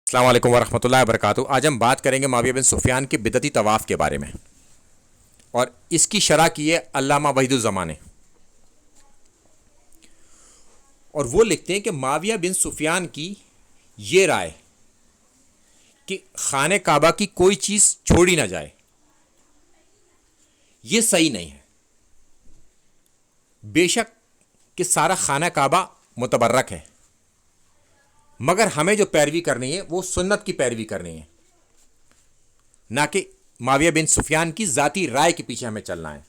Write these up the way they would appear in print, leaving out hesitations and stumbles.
السلام علیکم ورحمۃ اللہ وبرکاتہ۔ آج ہم بات کریں گے معاویہ بن سفیان کے بدعتی طواف کے بارے میں، اور اس کی شرح کی ہے علامہ وحید الزمان نے۔ اور وہ لکھتے ہیں کہ معاویہ بن سفیان کی یہ رائے کہ خانہ کعبہ کی کوئی چیز چھوڑی نہ جائے، یہ صحیح نہیں ہے۔ بے شک کہ سارا خانہ کعبہ متبرک ہے، مگر ہمیں جو پیروی کرنی ہے وہ سنت کی پیروی کرنی ہے، نہ کہ معاویہ بن سفیان کی ذاتی رائے کے پیچھے ہمیں چلنا ہے۔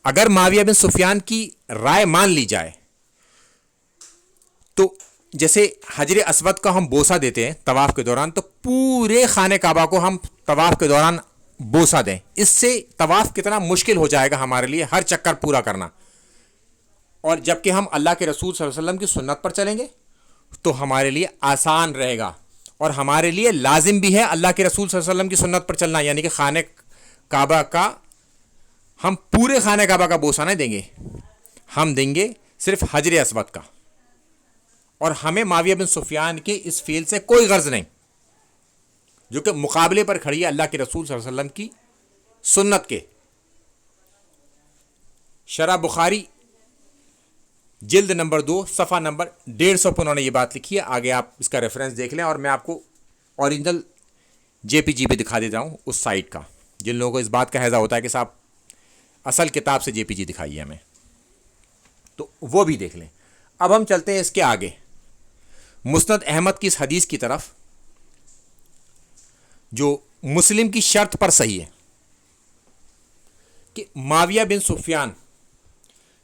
اگر معاویہ بن سفیان کی رائے مان لی جائے تو جیسے حجر اسود کا ہم بوسہ دیتے ہیں طواف کے دوران، تو پورے خانہ کعبہ کو ہم طواف کے دوران بوسہ دیں، اس سے طواف کتنا مشکل ہو جائے گا ہمارے لیے ہر چکر پورا کرنا۔ اور جب کہ ہم اللہ کے رسول صلی اللہ علیہ وسلم کی سنت پر چلیں گے تو ہمارے لیے آسان رہے گا، اور ہمارے لیے لازم بھی ہے اللہ کے رسول صلی اللہ علیہ وسلم کی سنت پر چلنا، یعنی کہ خانہ کعبہ کا ہم پورے خانہ کعبہ کا بوسہ نہیں دیں گے، ہم دیں گے صرف حجر اسود کا۔ اور ہمیں معاویہ بن سفیان کے اس فعل سے کوئی غرض نہیں، جو کہ مقابلے پر کھڑی ہے اللہ کے رسول صلی اللہ علیہ وسلم کی سنت کے۔ شرح بخاری جلد نمبر 2 صفحہ نمبر 150 پر انہوں نے یہ بات لکھی ہے، آگے آپ اس کا ریفرنس دیکھ لیں، اور میں آپ کو اوریجنل جے پی جی بھی دکھا دیتا ہوں اس سائٹ کا، جن لوگوں کو اس بات کا ہیضہ ہوتا ہے کہ صاحب اصل کتاب سے جے پی جی دکھائیے ہمیں، تو وہ بھی دیکھ لیں۔ اب ہم چلتے ہیں اس کے آگے مسند احمد کی اس حدیث کی طرف، جو مسلم کی شرط پر صحیح ہے، کہ معاویہ بن سفیان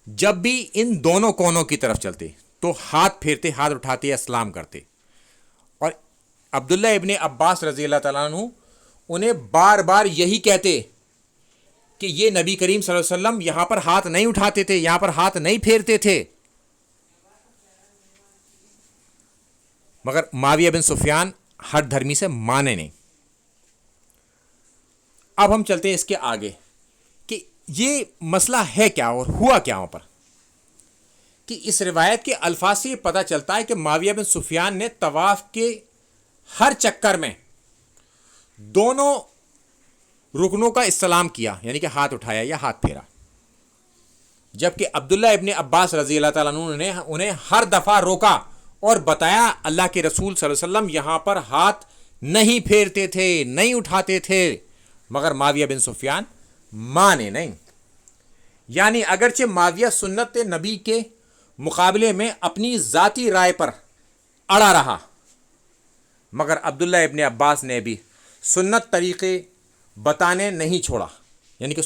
جب بھی ان دونوں کونوں کی طرف چلتے تو ہاتھ پھیرتے، ہاتھ اٹھاتے، اسلام کرتے، اور عبداللہ ابن عباس رضی اللہ تعالیٰ عنہ انہیں بار بار یہی کہتے کہ یہ نبی کریم صلی اللہ علیہ وسلم یہاں پر ہاتھ نہیں اٹھاتے تھے، یہاں پر ہاتھ نہیں پھیرتے تھے، مگر معاویہ بن سفیان ہر دھرمی سے مانے نہیں۔ اب ہم چلتے ہیں اس کے آگے کہ یہ مسئلہ ہے کیا اور ہوا کیا وہاں پر، کہ اس روایت کے الفاظ سے یہ پتہ چلتا ہے کہ معاویہ بن سفیان نے طواف کے ہر چکر میں دونوں رکنوں کا استلام کیا، یعنی کہ ہاتھ اٹھایا یا ہاتھ پھیرا، جبکہ عبداللہ ابن عباس رضی اللہ تعالیٰ عنہ نے انہیں ہر دفعہ روکا اور بتایا اللہ کے رسول صلی اللہ علیہ وسلم یہاں پر ہاتھ نہیں پھیرتے تھے، نہیں اٹھاتے تھے، مگر معاویہ بن سفیان مانے نہیں۔ یعنی اگرچہ معاویہ سنت نبی کے مقابلے میں اپنی ذاتی رائے پر اڑا رہا، مگر عبداللہ ابن عباس نے بھی سنت طریقے بتانے نہیں چھوڑا، یعنی کہ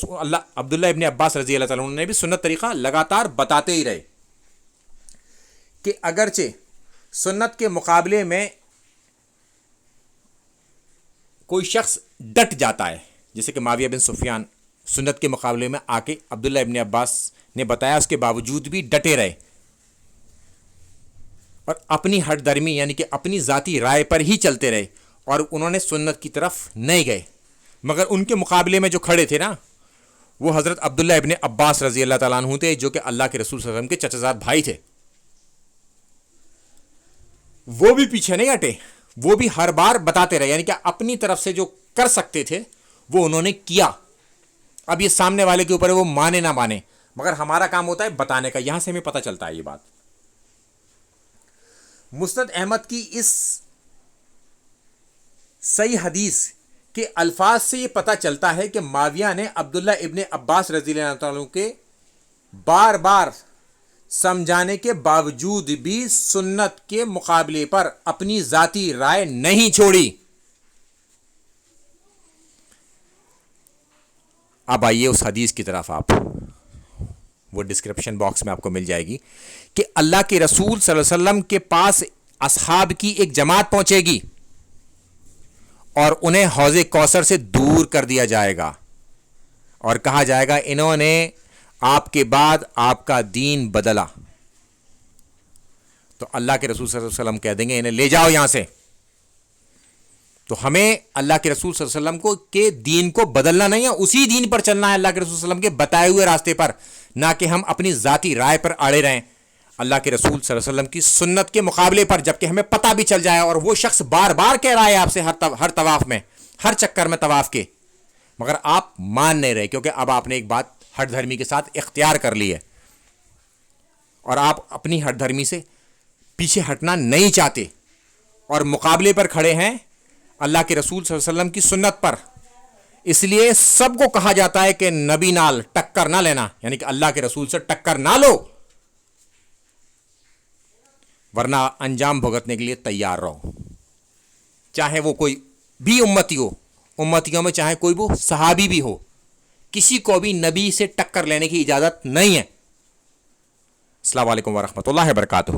عبداللہ ابن عباس رضی اللہ تعالیٰ عنہ نے بھی سنت طریقہ لگاتار بتاتے ہی رہے، کہ اگرچہ سنت کے مقابلے میں کوئی شخص ڈٹ جاتا ہے، جیسے کہ معاویہ بن سفیان سنت کے مقابلے میں آ کے عبداللہ ابن عباس نے بتایا، اس کے باوجود بھی ڈٹے رہے اور اپنی ہٹ درمی یعنی کہ اپنی ذاتی رائے پر ہی چلتے رہے، اور انہوں نے سنت کی طرف نہیں گئے، مگر ان کے مقابلے میں جو کھڑے تھے نا، وہ حضرت عبداللہ ابن عباس رضی اللہ تعالیٰ عنہ تھے، جو کہ اللہ کے رسول صلی اللہ علیہ وسلم کے چچا زاد بھائی تھے۔ وہ بھی پیچھے نہیں ہٹے، وہ بھی ہر بار بتاتے رہے، یعنی کہ اپنی طرف سے جو کر سکتے تھے وہ انہوں نے کیا۔ اب یہ سامنے والے کے اوپر ہے وہ مانے نہ مانے، مگر ہمارا کام ہوتا ہے بتانے کا، یہاں سے ہمیں پتہ چلتا ہے یہ بات۔ مسند احمد کی اس صحیح حدیث کے الفاظ سے یہ پتہ چلتا ہے کہ معاویہ نے عبداللہ ابن عباس رضی اللہ عنہ کے بار بار سمجھانے کے باوجود بھی سنت کے مقابلے پر اپنی ذاتی رائے نہیں چھوڑی۔ اب آئیے اس حدیث کی طرف، آپ وہ ڈسکرپشن باکس میں آپ کو مل جائے گی، کہ اللہ کے رسول صلی اللہ علیہ وسلم کے پاس اصحاب کی ایک جماعت پہنچے گی اور انہیں حوض کوثر سے دور کر دیا جائے گا، اور کہا جائے گا انہوں نے آپ کے بعد آپ کا دین بدلا، تو اللہ کے رسول صلی اللہ علیہ وسلم کہہ دیں گے انہیں لے جاؤ یہاں سے۔ تو ہمیں اللہ کے رسول صلی اللہ علیہ وسلم کو کے دین کو بدلنا نہیں ہے، اسی دین پر چلنا ہے، اللہ کے رسول صلی اللہ علیہ وسلم کے بتائے ہوئے راستے پر، نہ کہ ہم اپنی ذاتی رائے پر اڑے رہیں، اللہ کے رسول صلی اللہ علیہ وسلم کی سنت کے مقابلے پر، جبکہ ہمیں پتہ بھی چل جائے اور وہ شخص بار بار کہہ رہا ہے آپ سے ہر طواف میں، ہر چکر میں طواف کے، مگر آپ مان نہیں رہے کیونکہ اب آپ نے ایک بات ہٹ دھرمی کے ساتھ اختیار کر لی ہے اور آپ اپنی ہٹ دھرمی سے پیچھے ہٹنا نہیں چاہتے اور مقابلے پر کھڑے ہیں اللہ کے رسول صلی اللہ علیہ وسلم کی سنت پر۔ اس لیے سب کو کہا جاتا ہے کہ نبی نال ٹکر نہ لینا، یعنی کہ اللہ کے رسول سے ٹکر نہ لو، ورنہ انجام بھگتنے کے لیے تیار رہو، چاہے وہ کوئی بھی امتی ہو، امتیوں میں چاہے کوئی بھی صحابی بھی ہو، کسی کو بھی نبی سے ٹکر لینے کی اجازت نہیں ہے۔ السلام علیکم ورحمۃ اللہ وبرکاتہ۔